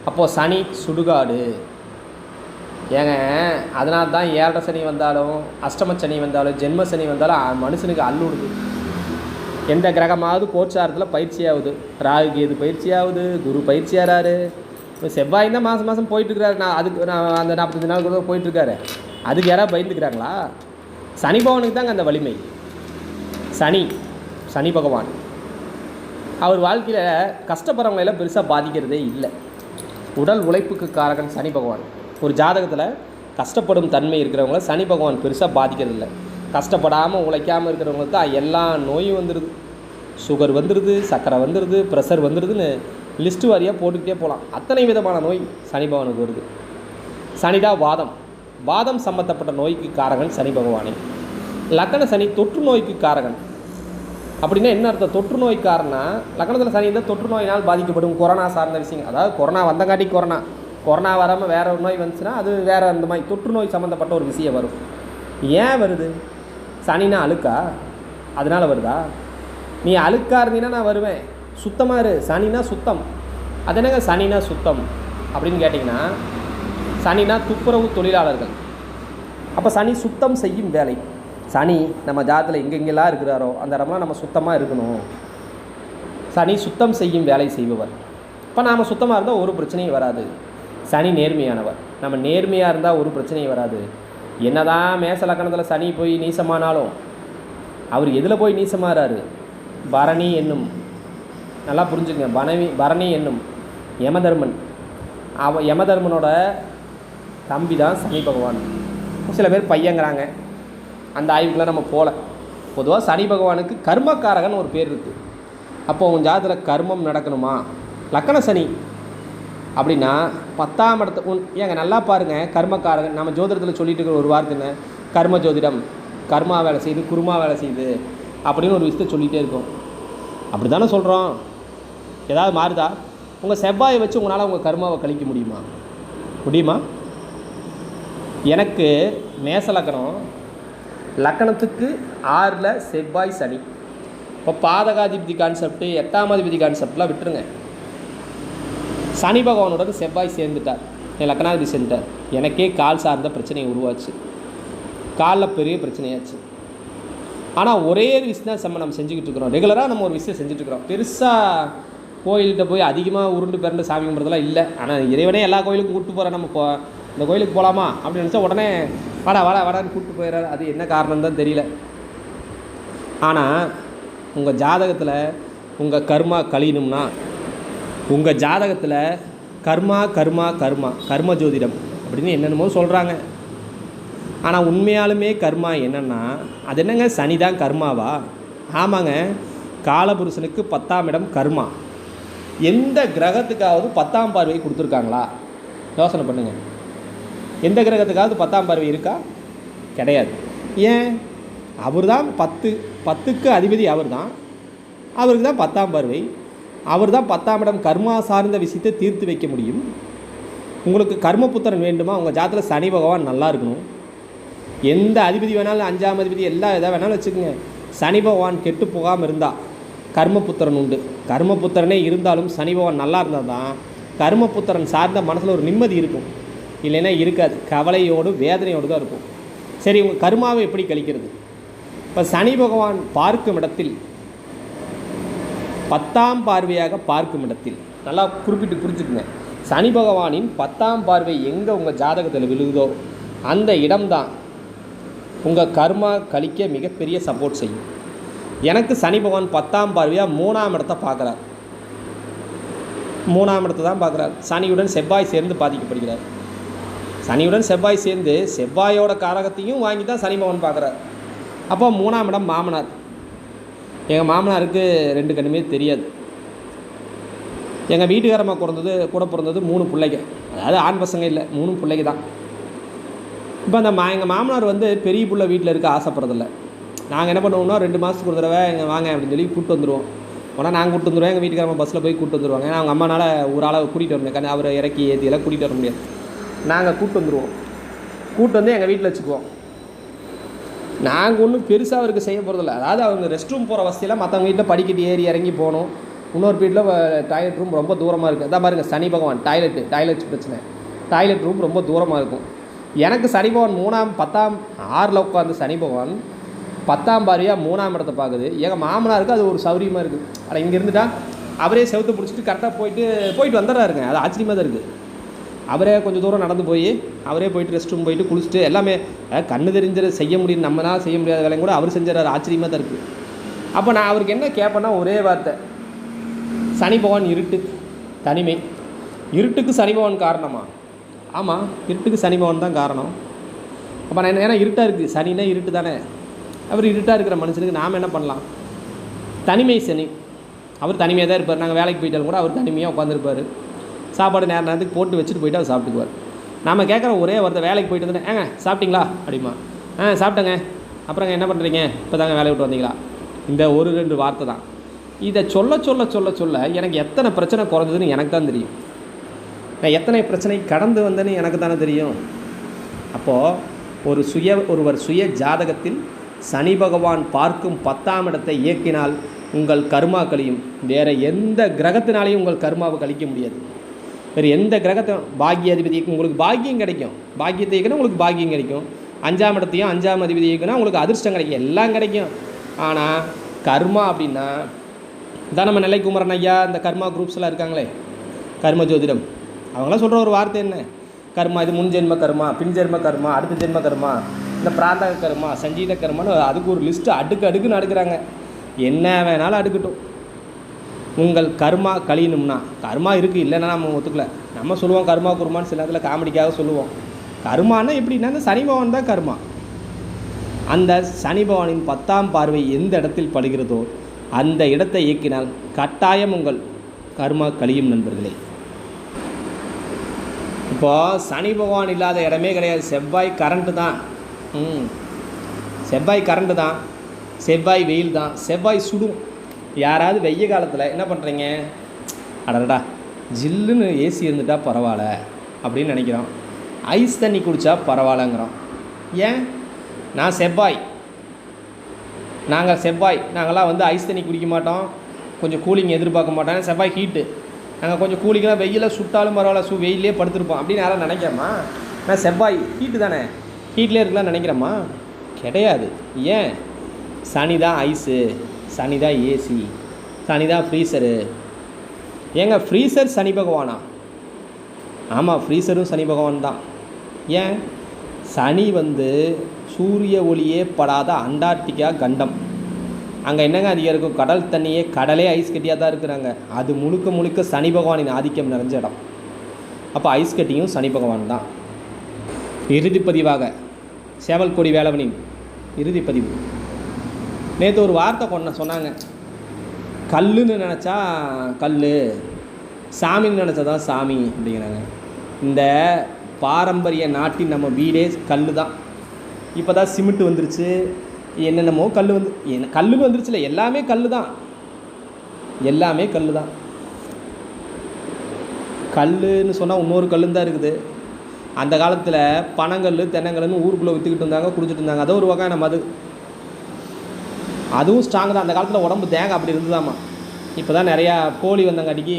அப்போது சனி சுடுகாடு. ஏங்க அதனால தான் 7 சனி வந்தாலும் அஷ்டம சனி வந்தாலும் ஜென்ம சனி வந்தாலும் மனுஷனுக்கு அல்லுடுது. எந்த கிரகமாவது கோச்சாரத்தில் பயிற்சியாகுது, ராகு கேது பயிற்சியாகுது, குரு பயிற்சியாகிறாரு. இப்போ செவ்வாய் தான் மாதம் போயிட்டுருக்கிறாரு. நான் அந்த 45 நாள் கூட போயிட்டுருக்காரு. அதுக்கு யாராவது பயந்துக்கிறாங்களா? சனி பகவானுக்கு தாங்க அந்த வலிமை. சனி பகவான் அவர் வாழ்க்கையில் கஷ்டப்படுறவங்களெல்லாம் பெருசாக பாதிக்கிறதே இல்லை. உடல் உழைப்புக்கு காரகன் சனி பகவான். ஒரு ஜாதகத்தில் கஷ்டப்படும் தன்மை இருக்கிறவங்கள சனி பகவான் பெருசாக பாதிக்கிறது இல்லை. கஷ்டப்படாமல் உழைக்காமல் இருக்கிறவங்களுக்கு தான் எல்லா நோயும் வந்துடுது. சுகர் வந்துடுது, சர்க்கரை வந்துடுது, ப்ரெஷர் வந்துடுதுன்னு லிஸ்ட்டு வாரியாக போட்டுக்கிட்டே போகலாம். அத்தனை விதமான நோய் சனி பகவானுக்கு வருது. சனிதான் வாதம் சம்பந்தப்பட்ட நோய்க்கு காரகன் சனி பகவானே. லக்ன சனி தொற்று நோய்க்கு காரகன். அப்படின்னா என்ன அர்த்தம்? தொற்று நோய்க்காரனா லக்னத்தில் சனி இருந்தால் தொற்று நோயினால் பாதிக்கப்படும். கொரோனா சார்ந்த விஷயங்கள், அதாவது கொரோனா வந்தங்காட்டி கொரோனா வராமல் வேறு ஒரு நோய் வந்துச்சுன்னா அது வேறு அந்த மாதிரி தொற்று நோய் சம்மந்தப்பட்ட ஒரு விஷயம் வரும். ஏன் வருது? சனினா அழுக்கா? அதனால் வருதா? நீ அழுக்கா இருந்தீங்கன்னா நான் வருவேன், சுத்தமாக இரு. சனினா சுத்தம். அது என்னங்க சனினா சுத்தம் அப்படின்னு கேட்டிங்கன்னா, சனினா துப்புரவு தொழிலாளர்கள். அப்போ சனி சுத்தம் செய்யும் வேலை. சனி நம்ம ஜாதத்தில் எங்கெங்கெல்லாம் இருக்கிறாரோ அந்த இடம்லாம் நம்ம சுத்தமாக இருக்கணும். சனி சுத்தம் செய்யும் வேலை செய்பவர். இப்போ நாம் சுத்தமாக இருந்தால் ஒரு பிரச்சனையும் வராது. சனி நேர்மையானவர். நம்ம நேர்மையாக இருந்தால் ஒரு பிரச்சனையும் வராது. என்னதான் மேச லக்கணத்தில் சனி போய் நீசமானாலும் அவர் எதில் போய் நீசமாகறாரு? பரணி என்னும், நல்லா புரிஞ்சுங்க, பரணி என்னும் யமதர்மன். யமதர்மனோட தம்பி தான் சனி பகவான். சில பேர் பையங்கிறாங்க, அந்த ஆய்வுக்கெலாம் நம்ம போகல. பொதுவாக சனி பகவானுக்கு கர்மக்காரகன் ஒரு பேர் இருக்குது. அப்போ உன் ஜாதகத்தில் கர்மம் நடக்கணுமா? லக்கண சனி அப்படின்னா 10ஆம் இடத்து ஏங்க நல்லா பாருங்கள். கர்மக்காரகன் நம்ம ஜோதிடத்தில் சொல்லிட்டு இருக்கிற ஒரு வார்த்தைங்க, கர்ம ஜோதிடம், கர்மா வேலை செய்யுது, குருமா வேலை செய்யுது அப்படின்னு ஒரு விஷயத்தை சொல்லிகிட்டே இருக்கோம். அப்படி தானே சொல்கிறோம். ஏதாவது மாறுதா? உங்கள் செவ்வாயை வச்சு உங்களால் உங்கள் கர்மாவை கழிக்க முடியுமா? எனக்கு மேச லக்கணம், லக்கணத்துக்கு 6ல் செவ்வாய் சனி. இப்போ பாதகாதிபதி கான்செப்ட்டு, 8ஆம் அதிபதி கான்செப்ட்லாம் விட்டுருங்க. சனி பகவானோட செவ்வாய் சேர்ந்துட்டார், என் லக்கணாதிபதி சேர்ந்துட்டார். எனக்கே கால் சார்ந்த பிரச்சனை உருவாச்சு, காலில் பெரிய பிரச்சனையாச்சு. ஆனால் ஒரே ஒரு விஷயம் தான் நம்ம செஞ்சுக்கிட்டு இருக்கிறோம். ரெகுலராக நம்ம ஒரு விஷயம் செஞ்சுட்ருக்குறோம். பெருசாக கோயில்கிட்ட போய் அதிகமாக உருண்டு பிறண்டு சாமி கும்பிட்றதுலாம் இல்லை. ஆனால் இறைவனே எல்லா கோயிலுக்கும் கூப்பிட்டு போகிறேன். நம்ம இந்த கோயிலுக்கு போகலாமா அப்படின்னு நினச்சா உடனே வாடான்னு கூப்பிட்டு போயிடுறாரு. அது என்ன காரணம் தான் தெரியல. ஆனால் உங்கள் ஜாதகத்தில் உங்கள் கர்மா கழியணும்னா, உங்கள் ஜாதகத்தில் கர்ம ஜோதிடம் அப்படின்னு என்னென்னமோ சொல்கிறாங்க. ஆனால் உண்மையாலுமே கர்மா என்னென்னா, அது என்னங்க சனி தான் கர்மாவா? ஆமாங்க. காலபுருஷனுக்கு 10ஆம் இடம் கர்மா. எந்த கிரகத்துக்காவது 10ஆம் பார்வை கொடுத்துருக்காங்களா? யோசனை பண்ணுங்கள். எந்த கிரகத்துக்காவது 10ஆம் பார்வை இருக்கா? கிடையாது. ஏன்? அவர் தான் 10க்கு அதிபதி. அவர் தான், அவருக்கு தான் 10ஆம் பார்வை. அவர் தான் 10ஆம் இடம் கர்மா சார்ந்த விஷயத்தை தீர்த்து வைக்க முடியும். உங்களுக்கு கர்மபுத்திரன் வேண்டுமா? உங்கள் ஜாதகத்தில் சனி பகவான் நல்லா இருக்கணும். எந்த அதிபதி வேணாலும், 5ஆம் அதிபதி, எல்லாம் எதாவது வேணாலும் வச்சுக்கோங்க. சனி பகவான் கெட்டு போகாமல் இருந்தால் கர்மபுத்திரன் உண்டு. கர்மபுத்திரனே இருந்தாலும் சனி பகவான் நல்லா இருந்தால் தான் கர்மபுத்திரன் சார்ந்த மனசில் ஒரு நிம்மதி இருக்கும். இல்லைன்னா இருக்காது, கவலையோடு வேதனையோடு தான் இருக்கும். சரி, உங்கள் கர்மாவை எப்படி கழிக்கிறது? இப்போ சனி பகவான் பார்க்கும் இடத்தில், 10ஆம் பார்வையாக பார்க்கும் இடத்தில், நல்லா குறிப்பிட்டு புரிஞ்சுக்குங்க. சனி பகவானின் 10ஆம் பார்வை எங்கே உங்கள் ஜாதகத்தில் விழுகுதோ அந்த இடம்தான் உங்கள் கர்மா கழிக்க மிகப்பெரிய சப்போர்ட் செய்யும். எனக்கு சனி பகவான் 10ஆம் பார்வையாக 3ஆம் இடத்தை பார்க்குறார். 3ஆம் இடத்தை தான் பார்க்குறார். சனியுடன் செவ்வாய் சேர்ந்து பாதிக்கப்படுகிறார். சனியுடன் செவ்வாய் சேர்ந்து செவ்வாயோட காரகத்தையும் வாங்கி தான் சனி பகவான் பார்க்குறார். அப்போ 3ஆம் இடம் மாமனார். எங்கள் மாமனாருக்கு 2 கண்ணுமே தெரியாது. எங்கள் வீட்டுக்காரம்மா கூட பிறந்தது 3 பிள்ளைங்க. அதாவது ஆண் பசங்க இல்லை, 3 பிள்ளைங்க தான். இப்போ அந்த எங்கள் மாமனார் பெரிய பிள்ளை வீட்டில் இருக்க ஆசைப்படுறதில்ல. நாங்கள் என்ன பண்ணுவோம்னா 2 மாதத்துக்கு ஒரு தடவை எங்கள் வாங்க அப்படின்னு சொல்லி கூப்பிட்டு வந்துடுவோம். ஆனால் நாங்கள் கூப்பிட்டு வந்துடுவோம், எங்கள் வீட்டுக்காரம்மா பஸ்ஸில் போய் கூப்பிட்டு வந்துடுவாங்க. ஏன்னா அவங்க அம்மானால் ஒரு ஆளை கூட்டிகிட்டு வர முடியாது, அவரை இறக்கி ஏற்றியெல்லாம் கூட்டிகிட்டு வர முடியாது. நாங்கள் கூப்பிட்டு வந்துடுவோம். கூப்பிட்டு வந்து எங்கள் வீட்டில் வச்சுக்குவோம். நாங்கள் ஒன்றும் பெருசாக அவருக்கு செய்ய போகிறதில்ல. அதாவது அவங்க ரெஸ்ட் ரூம் போகிற வசதியெல்லாம் மற்றவங்க வீட்டில் படிக்கட்டு ஏறி இறங்கி போகணும். இன்னொரு வீட்டில் டாய்லெட் ரூம் ரொம்ப தூரமாக இருக்குது. அதான் பாருங்கள், சனி பகவான் டாய்லெட் பிரச்சனை. டாய்லெட் ரூம் ரொம்ப தூரமாக இருக்கும். எனக்கு சனி பகவான் 10ஆம் 6ல் உட்காந்து சனி பகவான் 10ஆம் பார்வையாக 3ஆம் இடத்தை பார்க்குது. எங்கள் மாமனாருக்கு அது ஒரு சௌரியமாக இருக்குது. ஆனால் இங்கே இருந்துட்டா அவரே செவத்தை பிடிச்சிட்டு கரெக்டாக போயிட்டு வந்துடுறாருங்க. அது ஆச்சரியமாக தான் இருக்குது. அவரே கொஞ்சம் தூரம் நடந்து போய் அவரே போயிட்டு ரெஸ்ட் ரூம் போயிட்டு குளிச்சுட்டு எல்லாமே கண்ணு தெரிஞ்ச செய்ய முடியும், நம்மளால் செய்ய முடியாத வேலையும் கூட அவர் செஞ்சார். ஆச்சரியமாக தான் இருக்குது. அப்போ நான் அவருக்கு என்ன கேட்பேன்னா ஒரே வார்த்தை, சனி பகவான் இருட்டு, தனிமை. இருட்டுக்கு சனி பகவான் காரணமா? ஆமாம், இருட்டுக்கு சனி பகவான் தான் காரணம். அப்போ நான் என்ன, ஏன்னா இருட்டாக இருக்குது, சனின்னா இருட்டு தானே. அவர் இருட்டாக இருக்கிற மனுஷனுக்கு நாம் என்ன பண்ணலாம்? தனிமை சனி. அவர் தனிமையாக தான் இருப்பார். நாங்கள் வேலைக்கு போயிட்டாலும் கூட அவர் தனிமையாக உட்காந்துருப்பார். சாப்பாடு நேரத்துக்கு போட்டு வச்சுட்டு போயிட்டு அவர் சாப்பிட்டுக்குவார். நாம் கேட்குற ஒரே வார்த்தை, வேலைக்கு போயிட்டு வந்து ஏங்க சாப்பிட்டீங்களா அப்படிமா? சாப்பிட்டேங்க. அப்புறங்க என்ன பண்ணுறீங்க? இப்போ தாங்க வேலையை விட்டு வந்தீங்களா? இந்த ஒரு 2 வார்த்தை தான். இதை சொல்ல சொல்ல சொல்ல சொல்ல எனக்கு எத்தனை பிரச்சனை குறைஞ்சதுன்னு எனக்கு தான் தெரியும். நான் எத்தனை பிரச்சனை கடந்து வந்தேன்னு எனக்கு தானே தெரியும். அப்போது ஒருவர் சுய ஜாதகத்தில் சனி பகவான் பார்க்கும் 10ஆம் இடத்தை இயக்கினால் உங்கள் கர்மா கழியும். வேறு எந்த கிரகத்தினாலையும் உங்கள் கர்மாவை கழிக்க முடியாது. வேறு எந்த கிரகத்தை, பாக்கிய அதிபதி உங்களுக்கு பாக்கியம் கிடைக்கும். பாக்கியத்தை இயக்கினா உங்களுக்கு பாக்கியம் கிடைக்கும். 5ஆம் இடத்தையும் 5ஆம் அதிபதி இயக்கினா உங்களுக்கு அதிர்ஷ்டம் கிடைக்கும், எல்லாம் கிடைக்கும். ஆனால் கர்மா அப்படின்னா இதான் நம்ம நிலைக்குமரன் ஐயா, இந்த கர்மா குரூப்ஸ்லாம் இருக்காங்களே, கர்ம ஜோதிடம், அவங்களாம் சொல்கிற ஒரு வார்த்தை என்ன? கர்மா, இது முன் ஜென்ம கர்மா, பின் ஜென்ம கர்மா, அடுத்த ஜென்ம கர்மா, இந்த பிராந்தக கர்மா, சஞ்சீத கர்மான்னு அதுக்கு ஒரு லிஸ்ட்டு அடுக்குன்னு அடுக்குறாங்க. என்ன வேணாலும் அடுக்கட்டும். உங்கள் கர்மா கழியணும்னா, கர்மா இருக்குது இல்லைன்னா நம்ம ஒத்துக்கல. நம்ம சொல்லுவோம் கர்மா குருமான்னு, சில நேரத்தில் காமெடிக்காக சொல்லுவோம். கர்மானா எப்படின்னா இந்த சனி பகவான் தான் கர்மா. அந்த சனி பகவானின் 10ஆம் பார்வை எந்த இடத்தில் படுகிறதோ அந்த இடத்தை இயக்கினால் கட்டாயம் உங்கள் கர்மா கழியும் நண்பர்களே. இப்போது சனி பகவான் இல்லாத இடமே கிடையாது. செவ்வாய் கரண்ட்டு தான். செவ்வாய் கரண்ட்டு தான். செவ்வாய் வெயில் தான். செவ்வாய் சுடும். யாராவது வெய்ய காலத்தில் என்ன பண்ணுறீங்க? அடடா ஜில்லுன்னு ஏசி இருந்துட்டால் பரவாயில்ல அப்படின்னு நினைக்கிறோம். ஐஸ் தண்ணி குடித்தா பரவாயில்லங்கிறோம். ஏன்? நான் செவ்வாய், நாங்கள்லாம் வந்து ஐஸ் தண்ணி குடிக்க மாட்டோம், கொஞ்சம் கூலிங் எதிர்பார்க்க மாட்டோம். செவ்வாய் ஹீட்டு, நாங்கள் கொஞ்சம் கூலிங்கெலாம் வெயிலில் சுட்டாலும் பரவாயில்ல, வெயிலே படுத்துருப்போம் அப்படின்னு யாரும் நினைக்கிறோமா? நான் செவ்வாய் ஹீட்டு தானே, ஹீட்லேயே இருக்கலாம்னு நினைக்கிறோமா? கிடையாது. ஏன்? சனி தான் ஐஸு, சனி தான் ஏசி, சனி தான் ஃப்ரீசரு. ஏங்க ஃப்ரீசர் சனி பகவானா? ஆமாம், ஃப்ரீசரும் சனி பகவான் தான். ஏன்? சனி வந்து சூரிய ஒளியே படாத அண்டார்டிகா கண்டம். அங்கே என்னங்க அதிகம் இருக்கும்? கடல் தண்ணியே, கடலே ஐஸ் கட்டியாக தான் இருக்கிறாங்க. அது முழுக்க முழுக்க சனி பகவானின் ஆதிக்கம் நிறைஞ்ச இடம். அப்போ ஐஸ் கட்டியும் சனி பகவான் தான். இறுதிப்பதிவாக சேவல்கொடி வேலவனின் இறுதிப்பதிவு. நேற்று ஒரு வார்த்தை சொன்னாங்க, கல்லுன்னு நினச்சா கல், சாமின்னு நினச்சா தான் சாமி அப்படிங்கிறாங்க. இந்த பாரம்பரிய நாட்டின் நம்ம வீடே கல் தான். இப்போ தான் சிமெண்ட் வந்துருச்சு, என்னென்னமோ கல் கல்லுன்னு வந்துருச்சுல, எல்லாமே கல் தான். எல்லாமே கல் தான். கல்லுன்னு சொன்னால் இன்னொரு கல்லுன்னு தான் இருக்குது. அந்த காலத்தில் பனங்கல் தென்னங்கல்னு ஊருக்குள்ளே விற்றுக்கிட்டு இருந்தாங்க, குடிச்சிட்டு இருந்தாங்க. அது ஒரு வகையான மது, அதுவும் ஸ்ட்ராங் தான். அந்த காலத்தில் உடம்பு தேங்க அப்படி இருந்துதாம்மா. இப்போ தான் நிறையா போலி வந்தங்காட்டிக்கு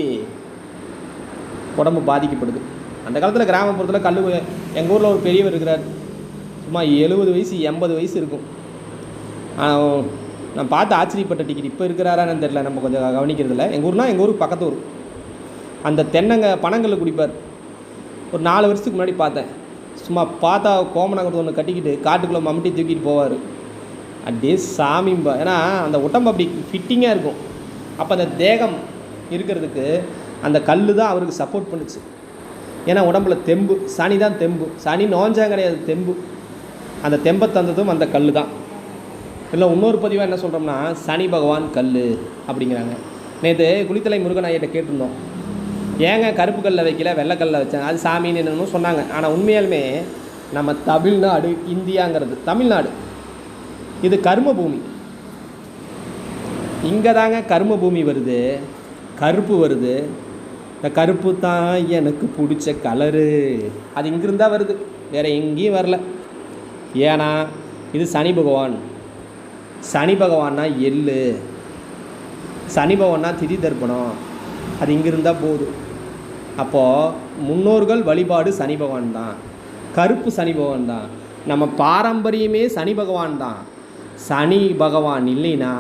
உடம்பு பாதிக்கப்படுது. அந்த காலத்தில் கிராமப்புறத்தில் கல், எங்கள் ஊரில் ஒரு பெரியவர் இருக்கிறார், சும்மா 70 வயசு 80 வயசு இருக்கும். நான் பார்த்து ஆச்சரியப்பட்ட டிக்கெட். இப்போ இருக்கிறாரான்னு தெரியல, நம்ம கொஞ்சம் கவனிக்கிறதில்ல. எங்கள் ஊருக்கு பக்கத்து ஊர். அந்த பனங்கல்ல குடிப்பார். ஒரு 4 வருஷத்துக்கு முன்னாடி பார்த்தேன். சும்மா பார்த்தா கோமனாங்கிறது ஒன்று கட்டிக்கிட்டு காட்டுக்குள்ளே மம்முட்டி தூக்கிட்டு போவார். அப்படியே சாமிம்பா. ஏன்னா அந்த உடம்பு அப்படி ஃபிட்டிங்காக இருக்கும். அப்போ அந்த தேகம் இருக்கிறதுக்கு அந்த கல் தான் அவருக்கு சப்போர்ட் பண்ணுச்சு. ஏன்னா உடம்புல தெம்பு, சனி தான் தெம்பு. சனி நோஞ்சா கிடையாது, தெம்பு. அந்த தெம்பை தந்ததும் அந்த கல் தான். இல்லை இன்னொரு பதிவாக என்ன சொல்கிறோம்னா, சனி பகவான் கல் அப்படிங்கிறாங்க. நேற்று குளித்தலை முருகன் ஐயிட்ட கேட்டிருந்தோம், ஏங்க கருப்பு கல்லை வைக்கல வெள்ளைக்கல்லை வச்சாங்க, அது சாமின்னு என்னன்னு சொன்னாங்க. ஆனால் உண்மையாலுமே நம்ம தமிழ்நாடு, இந்தியாங்கிறது தமிழ்நாடு, இது கர்ம பூமி. இங்கே தாங்க கர்ம பூமி வருது, கருப்பு வருது. இந்த கருப்பு தான் எனக்கு பிடிச்ச கலரு, அது இங்கிருந்தா வருது, வேறு எங்கேயும் வரல. ஏன்னா இது சனி பகவான். சனி பகவான்னா எள்ளு, சனி பகவான்னா திதி தர்ப்பணம், அது இங்கிருந்தால் போதும். அப்போது முன்னோர்கள் வழிபாடு சனி பகவான் தான், கருப்பு சனி பகவான் தான். நம்ம பாரம்பரியமே சனி பகவான் தான். சனி பகவான் இல்லைன்னா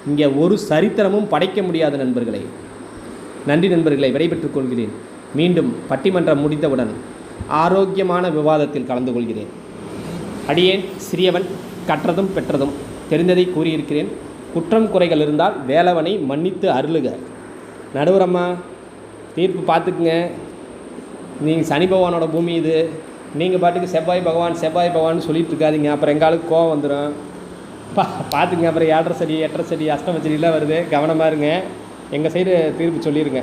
இங்கே ஒரு சரித்திரமும் படைக்க முடியாத நண்பர்களே. நன்றி நண்பர்களை, விடைபெற்றுக் கொள்கிறேன். மீண்டும் பட்டிமன்றம் முடித்தவுடன் ஆரோக்கியமான விவாதத்தில் கலந்து கொள்கிறேன். அடியேன் சிறியவன், கற்றதும் பெற்றதும் தெரிந்ததை கூறியிருக்கிறேன். குற்றம் குறைகள் இருந்தால் வேலவனை மன்னித்து அருளுக. நடுவரம்மா தீர்ப்பு பார்த்துக்குங்க. நீங்கள் சனி பகவானோட பூமி இது. நீங்கள் பாட்டுக்கு செவ்வாய் பகவான் சொல்லிட்டு இருக்காதீங்க. அப்புறம் எங்காலுக்கு கோவம் வந்துடும். பார்த்துக்குங்க. அப்புறம் 7.5 சடி 8.5 சடி அஷ்டம சடிலாம் வருது. கவனமாக இருங்க. எங்கள் சைடு தீர்ப்பு சொல்லிடுங்க.